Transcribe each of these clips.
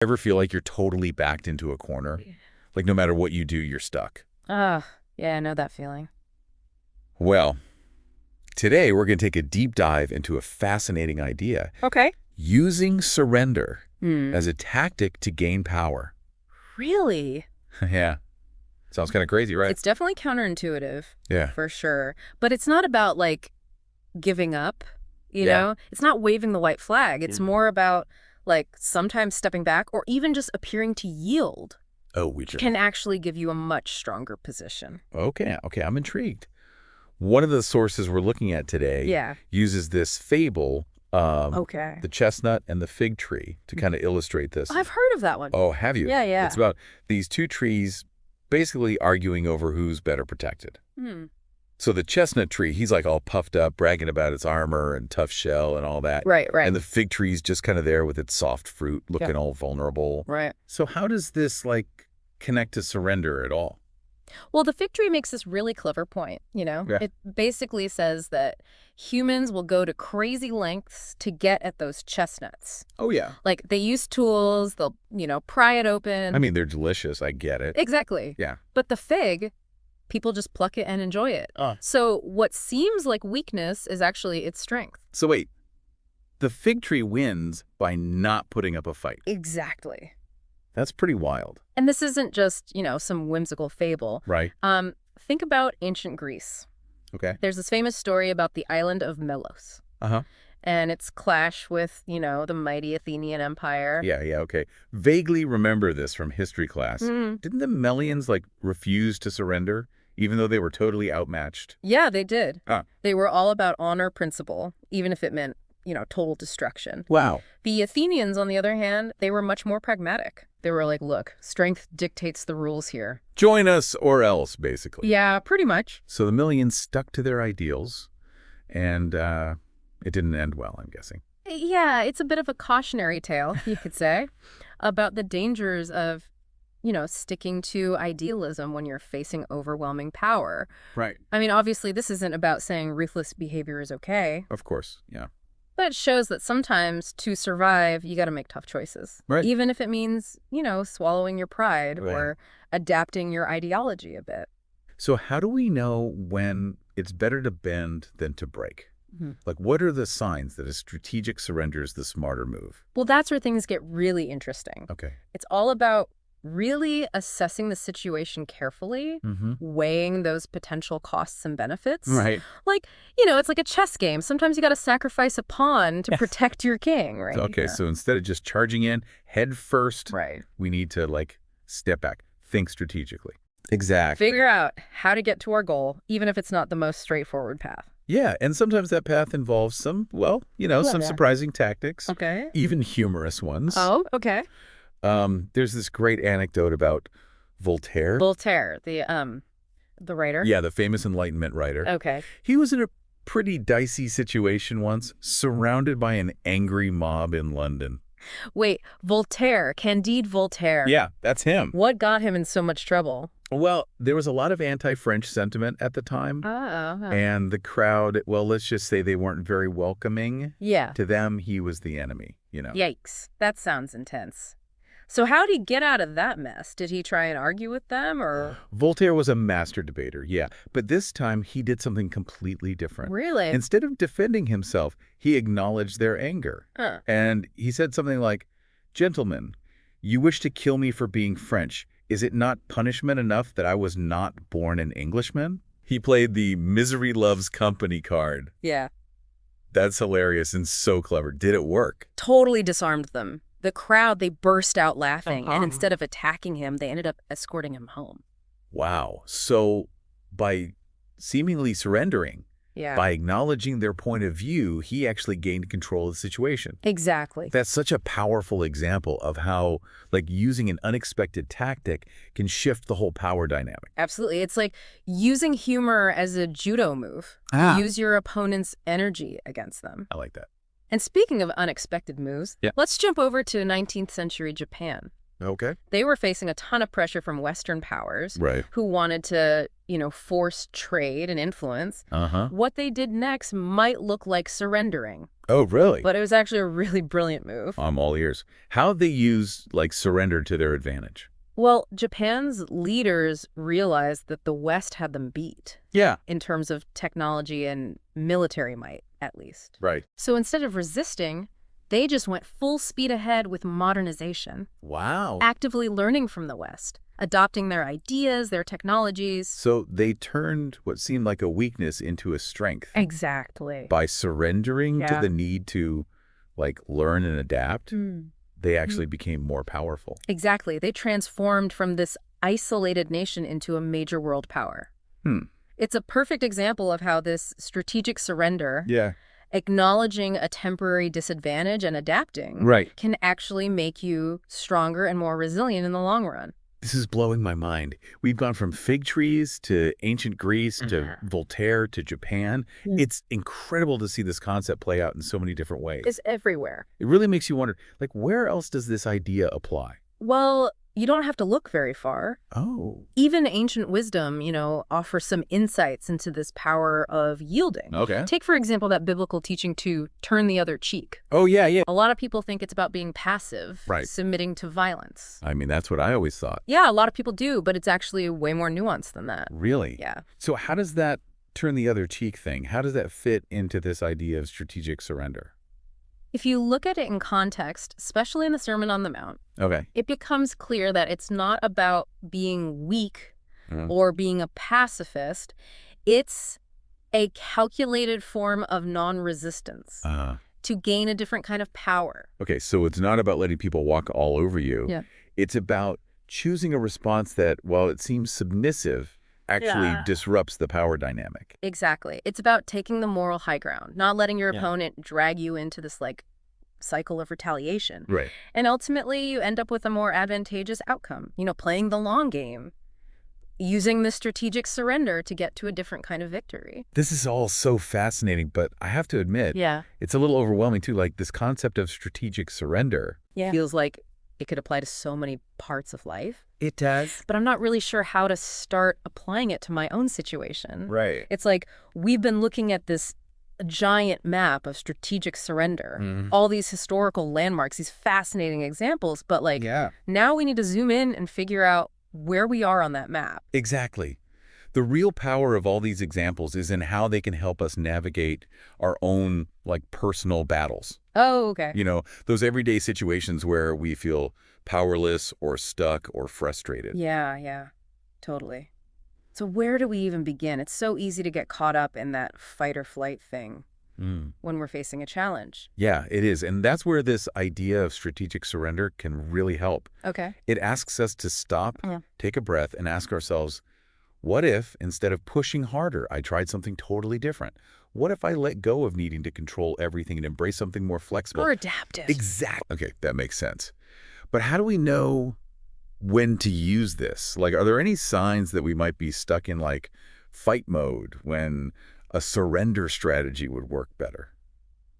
Ever feel like you're totally backed into a corner? Like no matter what you do, you're stuck. Ugh, yeah, I know that feeling. Well, today we're going to take a deep dive into a fascinating idea. Okay. Using surrender as a tactic to gain power. Really? Yeah. Sounds kind of crazy, right? It's definitely counterintuitive. Yeah. For sure. But it's not about, like, giving up, you Yeah. know? It's not waving the white flag. It's more about, like, sometimes stepping back or even just appearing to yield Oh, we sure. can actually give you a much stronger position. Okay, I'm intrigued. One of the sources we're looking at today uses this fable, the chestnut and the fig tree, to kind of illustrate this. I've heard of that one. Oh, have you? Yeah. It's about these two trees basically arguing over who's better protected. So the chestnut tree, he's like all puffed up, bragging about its armor and tough shell and all that. Right. And the fig tree's just kind of there with its soft fruit, looking all vulnerable. Right. So how does this, like, connect to surrender at all? Well, the fig tree makes this really clever point, you know? Yeah. It basically says that humans will go to crazy lengths to get at those chestnuts. Oh, yeah. Like, they use tools, they'll, pry it open. I mean, they're delicious. I get it. Exactly. Yeah. But the fig, people just pluck it and enjoy it. So what seems like weakness is actually its strength. So wait, the fig tree wins by not putting up a fight. Exactly. That's pretty wild. And this isn't just, some whimsical fable. Right. Think about ancient Greece. Okay. There's this famous story about the island of Melos. And its clash with, the mighty Athenian Empire. Yeah, okay. Vaguely remember this from history class. Didn't the Melians, like, refuse to surrender, even though they were totally outmatched? Yeah, they did. They were all about honor principle, even if it meant, total destruction. Wow. The Athenians, on the other hand, they were much more pragmatic. They were like, look, strength dictates the rules here. Join us or else, basically. Yeah, pretty much. So the Melians stuck to their ideals, and it didn't end well, I'm guessing. Yeah, it's a bit of a cautionary tale, you could say, about the dangers of, sticking to idealism when you're facing overwhelming power. Right. I mean, obviously, this isn't about saying ruthless behavior is okay. Of course, yeah. But it shows that sometimes to survive, you got to make tough choices. Right. Even if it means, swallowing your pride or adapting your ideology a bit. So how do we know when it's better to bend than to break? Like, what are the signs that a strategic surrender is the smarter move? Well, that's where things get really interesting. Okay. It's all about really assessing the situation carefully, weighing those potential costs and benefits. Right. Like, it's like a chess game. Sometimes you got to sacrifice a pawn to protect your king, right? Okay, so instead of just charging in head first, we need to, like, step back, think strategically. Exactly. Figure out how to get to our goal, even if it's not the most straightforward path. Yeah, and sometimes that path involves some, some surprising tactics. Okay. Even humorous ones. Oh, okay. There's this great anecdote about Voltaire. Voltaire, the writer? Yeah, the famous Enlightenment writer. Okay. He was in a pretty dicey situation once, surrounded by an angry mob in London. Wait, Voltaire, Candide Voltaire. Yeah, that's him. What got him in so much trouble? Well, there was a lot of anti-French sentiment at the time. And the crowd, well, let's just say they weren't very welcoming. Yeah. To them, he was the enemy, Yikes. That sounds intense. So how'd he get out of that mess? Did he try and argue with them, or? Voltaire was a master debater, yeah. But this time, he did something completely different. Really? Instead of defending himself, he acknowledged their anger. And he said something like, "Gentlemen, you wish to kill me for being French. Is it not punishment enough that I was not born an Englishman?" He played the misery loves company card. Yeah. That's hilarious and so clever. Did it work? Totally disarmed them. The crowd, they burst out laughing, and instead of attacking him, they ended up escorting him home. Wow. So by seemingly surrendering, by acknowledging their point of view, he actually gained control of the situation. Exactly. That's such a powerful example of how, like, using an unexpected tactic can shift the whole power dynamic. Absolutely. It's like using humor as a judo move. Use your opponent's energy against them. I like that. And speaking of unexpected moves, let's jump over to 19th century Japan. Okay. They were facing a ton of pressure from Western powers who wanted to, force trade and influence. What they did next might look like surrendering. Oh, really? But it was actually a really brilliant move. I'm all ears. How they use, like, surrender to their advantage? Well, Japan's leaders realized that the West had them beat. Yeah. In terms of technology and military might, at least. Right. So instead of resisting, they just went full speed ahead with modernization. Wow. Actively learning from the West, adopting their ideas, their technologies. So they turned what seemed like a weakness into a strength. Exactly. By surrendering to the need to, like, learn and adapt, they actually became more powerful. Exactly. They transformed from this isolated nation into a major world power. It's a perfect example of how this strategic surrender, acknowledging a temporary disadvantage and adapting, can actually make you stronger and more resilient in the long run. This is blowing my mind. We've gone from fig trees to ancient Greece to Voltaire to Japan. It's incredible to see this concept play out in so many different ways. It's everywhere. It really makes you wonder, like, where else does this idea apply? Well, you don't have to look very far. Oh. Even ancient wisdom, offers some insights into this power of yielding. Okay. Take, for example, that biblical teaching to turn the other cheek. Oh, yeah. A lot of people think it's about being passive, submitting to violence. I mean, that's what I always thought. Yeah, a lot of people do, but it's actually way more nuanced than that. Really? Yeah. So how does that turn the other cheek thing, how does that fit into this idea of strategic surrender? If you look at it in context, especially in the Sermon on the Mount, it becomes clear that it's not about being weak or being a pacifist. It's a calculated form of non-resistance to gain a different kind of power. Okay, so it's not about letting people walk all over you. Yeah. It's about choosing a response that, while it seems submissive, actually disrupts the power dynamic. Exactly. It's about taking the moral high ground, not letting your opponent drag you into this, cycle of retaliation. Right. And ultimately, you end up with a more advantageous outcome, playing the long game, using the strategic surrender to get to a different kind of victory. This is all so fascinating, but I have to admit, it's a little overwhelming too. Like, this concept of strategic surrender feels like it could apply to so many parts of life. It does. But I'm not really sure how to start applying it to my own situation. Right. It's like we've been looking at this giant map of strategic surrender, all these historical landmarks, these fascinating examples, but now we need to zoom in and figure out where we are on that map. Exactly. The real power of all these examples is in how they can help us navigate our own, personal battles. Oh, okay. Those everyday situations where we feel powerless or stuck or frustrated. Yeah, totally. So where do we even begin? It's so easy to get caught up in that fight or flight thing when we're facing a challenge. Yeah, it is. And that's where this idea of strategic surrender can really help. Okay. It asks us to stop, take a breath, and ask ourselves, what if, instead of pushing harder, I tried something totally different? What if I let go of needing to control everything and embrace something more flexible? Or adaptive. Exactly. Okay, that makes sense. But how do we know when to use this? Are there any signs that we might be stuck in, fight mode when a surrender strategy would work better?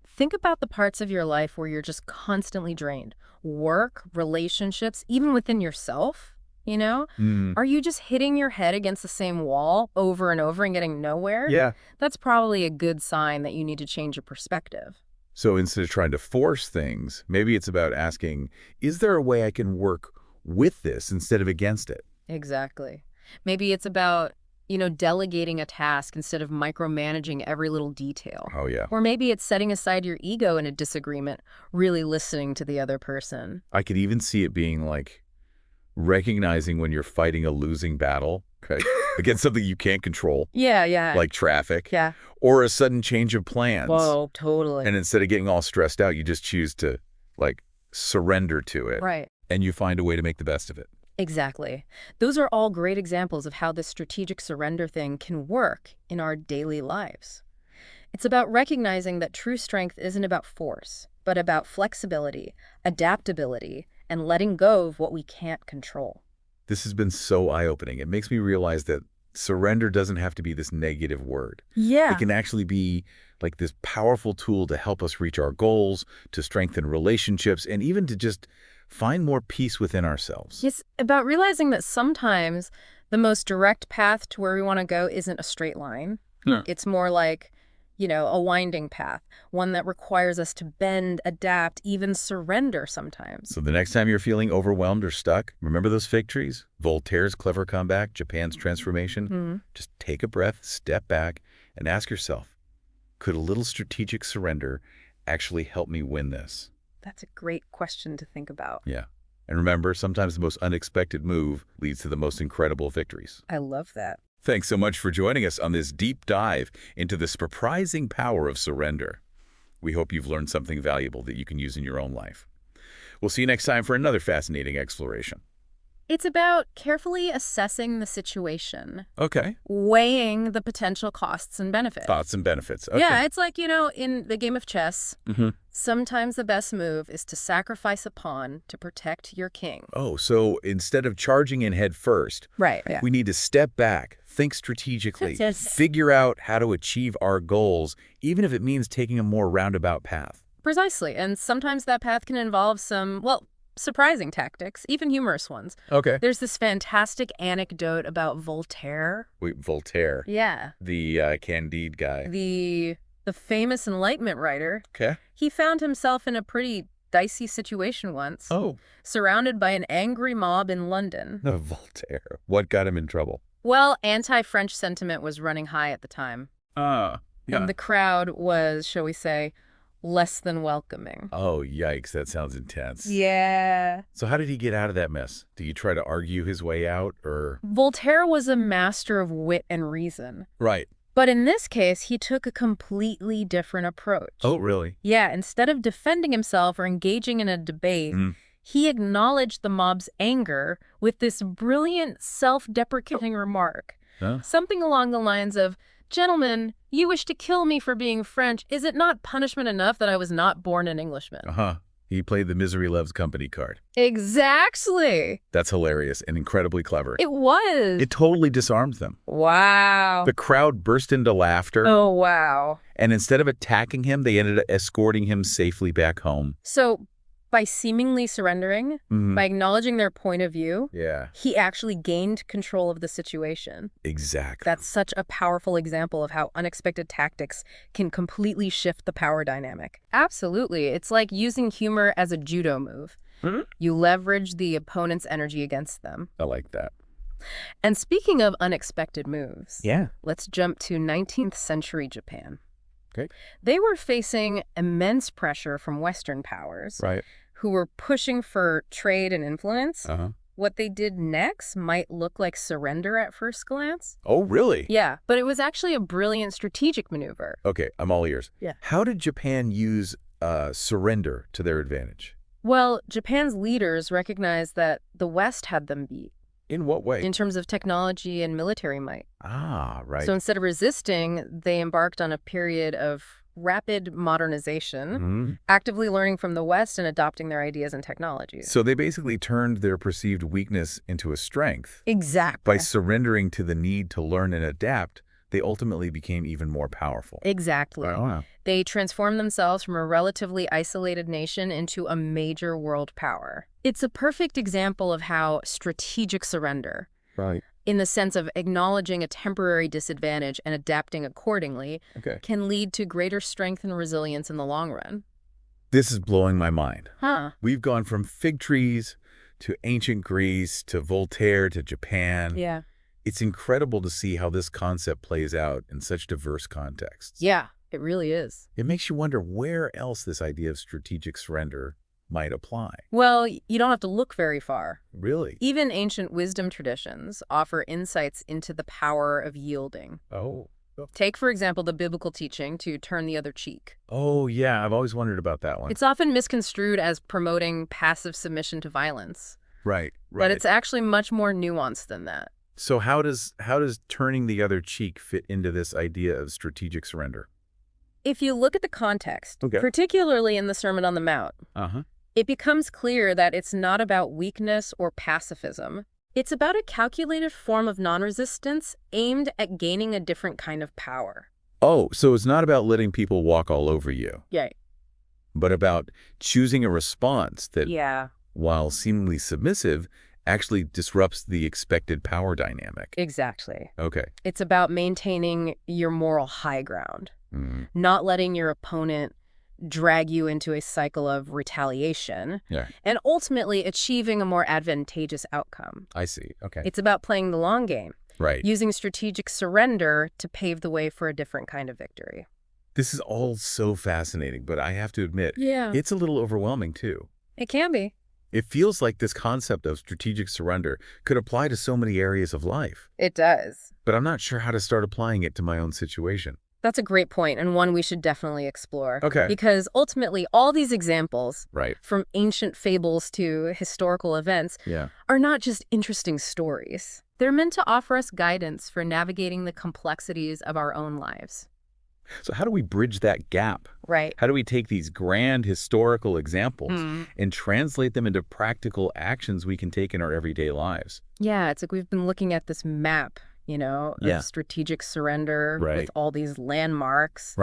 Think about the parts of your life where you're just constantly drained. Work, relationships, even within yourself. Are you just hitting your head against the same wall over and over and getting nowhere? Yeah. That's probably a good sign that you need to change your perspective. So instead of trying to force things, maybe it's about asking, is there a way I can work with this instead of against it? Exactly. Maybe it's about, delegating a task instead of micromanaging every little detail. Oh, yeah. Or maybe it's setting aside your ego in a disagreement, really listening to the other person. I could even see it being recognizing when you're fighting a losing battle, against something you can't control. Yeah. Like traffic. Yeah. Or a sudden change of plans. Whoa, totally. And instead of getting all stressed out, you just choose to, surrender to it. Right. And you find a way to make the best of it. Exactly. Those are all great examples of how this strategic surrender thing can work in our daily lives. It's about recognizing that true strength isn't about force, but about flexibility, adaptability, and letting go of what we can't control. This has been so eye-opening. It makes me realize that surrender doesn't have to be this negative word. Yeah. It can actually be this powerful tool to help us reach our goals, to strengthen relationships, and even to just find more peace within ourselves. It's about realizing that sometimes the most direct path to where we want to go isn't a straight line. Yeah. It's more like a winding path, one that requires us to bend, adapt, even surrender sometimes. So the next time you're feeling overwhelmed or stuck, remember those fig trees? Voltaire's clever comeback, Japan's transformation? Just take a breath, step back, and ask yourself, could a little strategic surrender actually help me win this? That's a great question to think about. Yeah. And remember, sometimes the most unexpected move leads to the most incredible victories. I love that. Thanks so much for joining us on this deep dive into the surprising power of surrender. We hope you've learned something valuable that you can use in your own life. We'll see you next time for another fascinating exploration. It's about carefully assessing the situation. Okay. Weighing the potential costs and benefits. Thoughts and benefits. Okay. Yeah, it's like, in the game of chess, sometimes the best move is to sacrifice a pawn to protect your king. Oh, so instead of charging in head first, we need to step back, think strategically, figure out how to achieve our goals, even if it means taking a more roundabout path. Precisely. And sometimes that path can involve some, surprising tactics, even humorous ones. Okay. There's this fantastic anecdote about Voltaire. Wait, Voltaire? Yeah. The Candide guy. The famous Enlightenment writer. Okay. He found himself in a pretty dicey situation once. Oh. Surrounded by an angry mob in London. Oh, Voltaire. What got him in trouble? Well, anti-French sentiment was running high at the time. Yeah. And the crowd was, shall we say, less than welcoming. Oh, yikes. That sounds intense. Yeah. So how did he get out of that mess? Did he try to argue his way out, or? Voltaire was a master of wit and reason. Right. But in this case, he took a completely different approach. Oh, really? Yeah, instead of defending himself or engaging in a debate, he acknowledged the mob's anger with this brilliant self-deprecating remark. Huh? Something along the lines of, "Gentlemen, you wish to kill me for being French. Is it not punishment enough that I was not born an Englishman?" He played the misery loves company card. Exactly. That's hilarious and incredibly clever. It was. It totally disarmed them. Wow. The crowd burst into laughter. Oh, wow. And instead of attacking him, they ended up escorting him safely back home. So, by seemingly surrendering, by acknowledging their point of view, he actually gained control of the situation. Exactly. That's such a powerful example of how unexpected tactics can completely shift the power dynamic. Absolutely. It's like using humor as a judo move. You leverage the opponent's energy against them. I like that. And speaking of unexpected moves, Yeah. let's jump to 19th century Japan. Okay. They were facing immense pressure from Western powers, Right. who were pushing for trade and influence. What they did next might look like surrender at first glance. Oh, really? Yeah, but it was actually a brilliant strategic maneuver. Okay, I'm all ears. Yeah. How did Japan use surrender to their advantage? Well, Japan's leaders recognized that the West had them beat. In what way? In terms of technology and military might. Ah, right. So instead of resisting, they embarked on a period of rapid modernization, actively learning from the West and adopting their ideas and technologies. So they basically turned their perceived weakness into a strength. Exactly. By surrendering to the need to learn and adapt, they ultimately became even more powerful. Exactly. Wow. They transformed themselves from a relatively isolated nation into a major world power. It's a perfect example of how strategic surrender, Right. in the sense of acknowledging a temporary disadvantage and adapting accordingly, can lead to greater strength and resilience in the long run. This is blowing my mind. We've gone from fig trees to ancient Greece to Voltaire to Japan. Yeah. It's incredible to see how this concept plays out in such diverse contexts. Yeah, it really is. It makes you wonder where else this idea of strategic surrender might apply. Well, you don't have to look very far. Really? Even ancient wisdom traditions offer insights into the power of yielding. Oh. Take, for example, the biblical teaching to turn the other cheek. Oh, yeah. I've always wondered about that one. It's often misconstrued as promoting passive submission to violence. Right. But it's actually much more nuanced than that. So how does turning the other cheek fit into this idea of strategic surrender? If you look at the context, particularly in the Sermon on the Mount, it becomes clear that it's not about weakness or pacifism. It's about a calculated form of non-resistance aimed at gaining a different kind of power. Oh, so it's not about letting people walk all over you. Yeah. But about choosing a response that, while seemingly submissive, actually disrupts the expected power dynamic. Exactly. Okay. It's about maintaining your moral high ground. not letting your opponent drag you into a cycle of retaliation, and ultimately achieving a more advantageous outcome. I see. Okay. It's about playing the long game, right? Using strategic surrender to pave the way for a different kind of victory. This is all so fascinating, but I have to admit, it's a little overwhelming too. It can be. It feels like this concept of strategic surrender could apply to so many areas of life. It does. But I'm not sure how to start applying it to my own situation. That's a great point, and one we should definitely explore. Okay. Because ultimately, all these examples, right, from ancient fables to historical events, are not just interesting stories. They're meant to offer us guidance for navigating the complexities of our own lives. So how do we bridge that gap? Right. How do we take these grand historical examples and translate them into practical actions we can take in our everyday lives? Yeah, it's like we've been looking at this map, of strategic surrender with all these landmarks,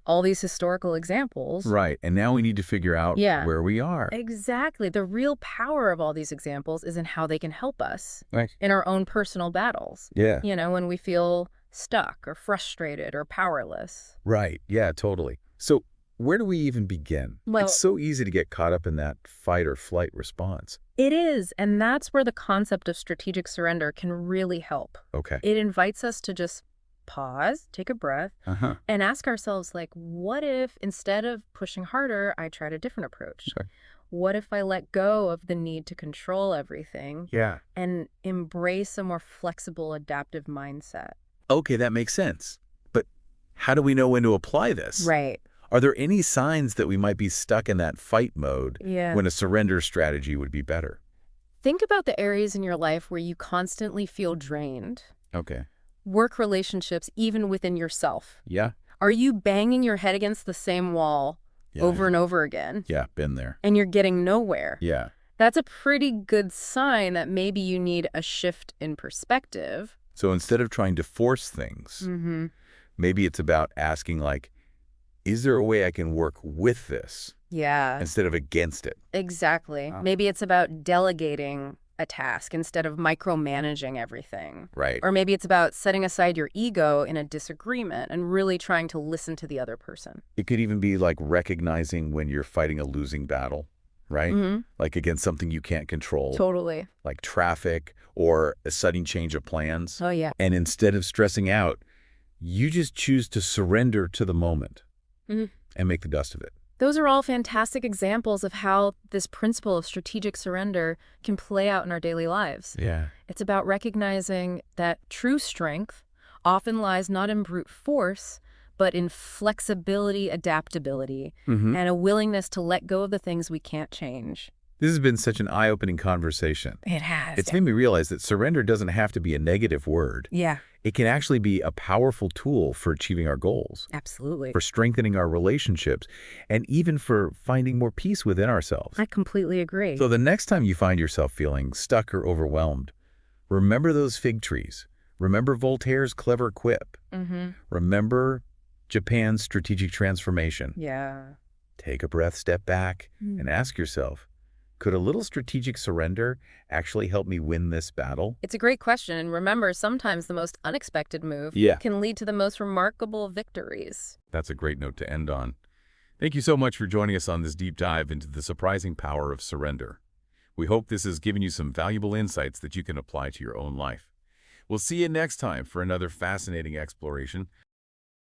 all these historical examples. Right, and now we need to figure out where we are. Exactly. The real power of all these examples is in how they can help us in our own personal battles. Yeah. When we feel stuck or frustrated or powerless. Right. Yeah, totally. So where do we even begin? Well, it's so easy to get caught up in that fight or flight response. It is. And that's where the concept of strategic surrender can really help. Okay. It invites us to just pause, take a breath, and ask ourselves, what if instead of pushing harder, I tried a different approach? Sure. What if I let go of the need to control everything and embrace a more flexible, adaptive mindset? Okay, that makes sense. But how do we know when to apply this? Right. Are there any signs that we might be stuck in that fight mode when a surrender strategy would be better? Think about the areas in your life where you constantly feel drained. Okay. Work relationships, even within yourself. Yeah. Are you banging your head against the same wall over and over again? Yeah, been there. And you're getting nowhere. Yeah. That's a pretty good sign that maybe you need a shift in perspective. So instead of trying to force things, maybe it's about asking, is there a way I can work with this? Yeah. Instead of against it. Exactly. Maybe it's about delegating a task instead of micromanaging everything. Right. Or maybe it's about setting aside your ego in a disagreement and really trying to listen to the other person. It could even be recognizing when you're fighting a losing battle, right? Like against something you can't control. Totally. Like traffic or a sudden change of plans. Oh, yeah. And instead of stressing out, you just choose to surrender to the moment and make the dust of it. Those are all fantastic examples of how this principle of strategic surrender can play out in our daily lives. Yeah. It's about recognizing that true strength often lies not in brute force, but in flexibility, adaptability, and a willingness to let go of the things we can't change. This has been such an eye-opening conversation. It has. It's made me realize that surrender doesn't have to be a negative word. Yeah. It can actually be a powerful tool for achieving our goals. Absolutely. For strengthening our relationships, and even for finding more peace within ourselves. I completely agree. So the next time you find yourself feeling stuck or overwhelmed, remember those fig trees. Remember Voltaire's clever quip. Remember Japan's strategic transformation. Yeah. Take a breath, step back, and ask yourself, could a little strategic surrender actually help me win this battle? It's a great question. And remember, sometimes the most unexpected move can lead to the most remarkable victories. That's a great note to end on. Thank you so much for joining us on this deep dive into the surprising power of surrender. We hope this has given you some valuable insights that you can apply to your own life. We'll see you next time for another fascinating exploration